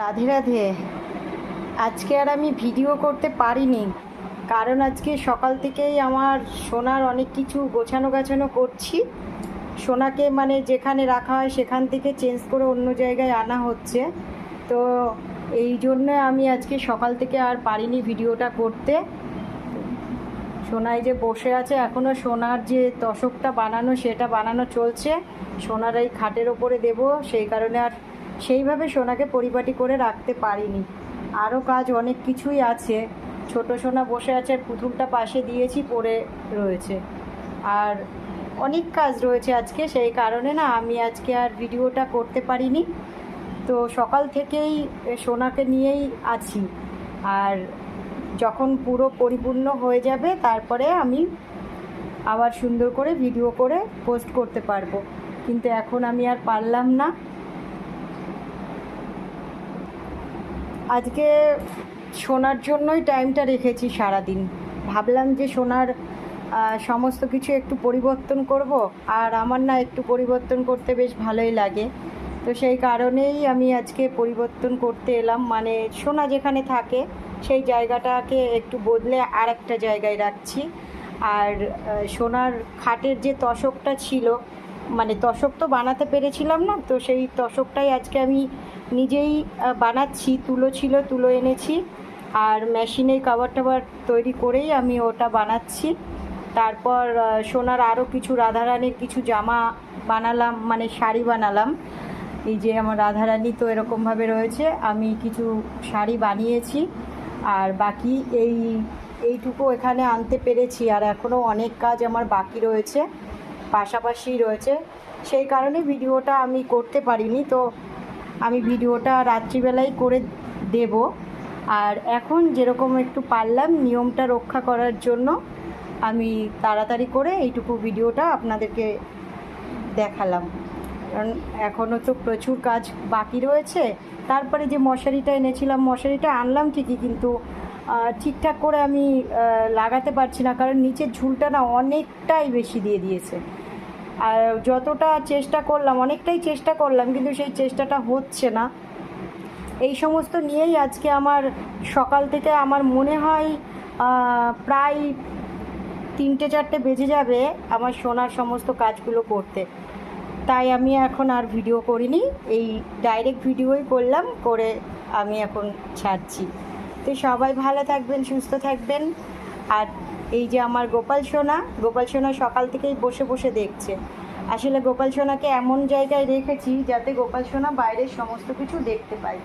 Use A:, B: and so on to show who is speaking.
A: রাধে রাধে। আজকে আর আমি ভিডিও করতে পারিনি, কারণ আজকে সকাল থেকেই আমার সোনার অনেক কিছু গোছানো গাছানো করছি। সোনাকে মানে যেখানে রাখা হয় সেখান থেকে চেঞ্জ করে অন্য জায়গায় আনা হচ্ছে। তো এই জন্য আমি আজকে সকাল থেকে আর পারিনি ভিডিওটা করতে। সোনাই যে বসে আছে, এখনও সোনার যে তশকটা বানানো সেটা বানানো চলছে। সোনার এই খাটের ওপরে দেব, সেই কারণে আর সেইভাবে সোনাকে পরিপাটি করে রাখতে পারিনি। আরও কাজ অনেক কিছুই আছে। ছোট সোনা বসে আছে, পুতুলটা পাশে দিয়েছি, পড়ে রয়েছে। আর অনেক কাজ রয়েছে আজকে, সেই কারণে না আমি আজকে আর ভিডিওটা করতে পারিনি। তো সকাল থেকেই সোনাকে নিয়েই আছি। আর যখন পুরো পরিপূর্ণ হয়ে যাবে তারপরে আমি আবার সুন্দর করে ভিডিও করে পোস্ট করতে পারবো, কিন্তু এখন আমি আর পারলাম না। আজকে সোনার জন্যই টাইমটা রেখেছি সারাদিন। ভাবলাম যে সোনার সমস্ত কিছু একটু পরিবর্তন করব, আর আমার না একটু পরিবর্তন করতে বেশ ভালোই লাগে। তো সেই কারণেই আমি আজকে পরিবর্তন করতে এলাম, মানে সোনা যেখানে থাকে সেই জায়গাটাকে একটু বদলে আর একটা জায়গায় রাখছি। আর সোনার খাটের যে তশকটা ছিল, মানে তশক তো বানাতে পেরেছিলাম না, তো সেই তশকটাই আজকে আমি নিজেই বানাচ্ছি। তুলো ছিল, তুলো এনেছি, আর মেশিনে কভার টাভার তৈরি করেই আমি ওটা বানাচ্ছি। তারপর সোনার আরও কিছু রাধারানীর কিছু জামা বানালাম, মানে শাড়ি বানালাম। এই যে আমার রাধারানী তো এরকমভাবে রয়েছে, আমি কিছু শাড়ি বানিয়েছি। আর বাকি এইটুকু এখানে আনতে পেরেছি, আর এখনও অনেক কাজ আমার বাকি রয়েছে, পাশাপাশি রয়েছে। সেই কারণে ভিডিওটা আমি করতে পারিনি। তো আমি ভিডিওটা রাত্রিবেলাই করে দেব। আর এখন যেরকম একটু পারলাম নিয়মটা রক্ষা করার জন্য আমি তাড়াতাড়ি করে এইটুকু ভিডিওটা আপনাদেরকে দেখালাম, কারণ এখনও তো প্রচুর কাজ বাকি রয়েছে। তারপরে যে মশারিটা এনেছিলাম, মশারিটা আনলাম ঠিকই, কিন্তু ঠিকঠাক করে আমি লাগাতে পারছি না, কারণ নিচের ঝুলটা না অনেকটাই বেশি দিয়ে দিয়েছে। আর যতটা চেষ্টা করলাম, অনেকটাই চেষ্টা করলাম, কিন্তু সেই চেষ্টাটা হচ্ছে না। এই সমস্ত নিয়েই আজকে আমার সকাল থেকে আমার মনে হয় প্রায় 3-4 বেজে যাবে আমার সোনার সমস্ত কাজগুলো করতে। তাই আমি এখন আর ভিডিও করিনি, এই ডাইরেক্ট ভিডিওই করলাম, করে আমি এখন ছাড়ছি। তো সবাই ভালো থাকবেন, সুস্থ থাকবেন। আর এই যে আমার গোপাল সোনা সকাল থেকেই বসে বসে দেখছে। আসলে গোপাল সোনাকে এমন জায়গায় রেখেছি যাতে গোপাল সোনা বাইরের সমস্ত কিছু দেখতে পায়।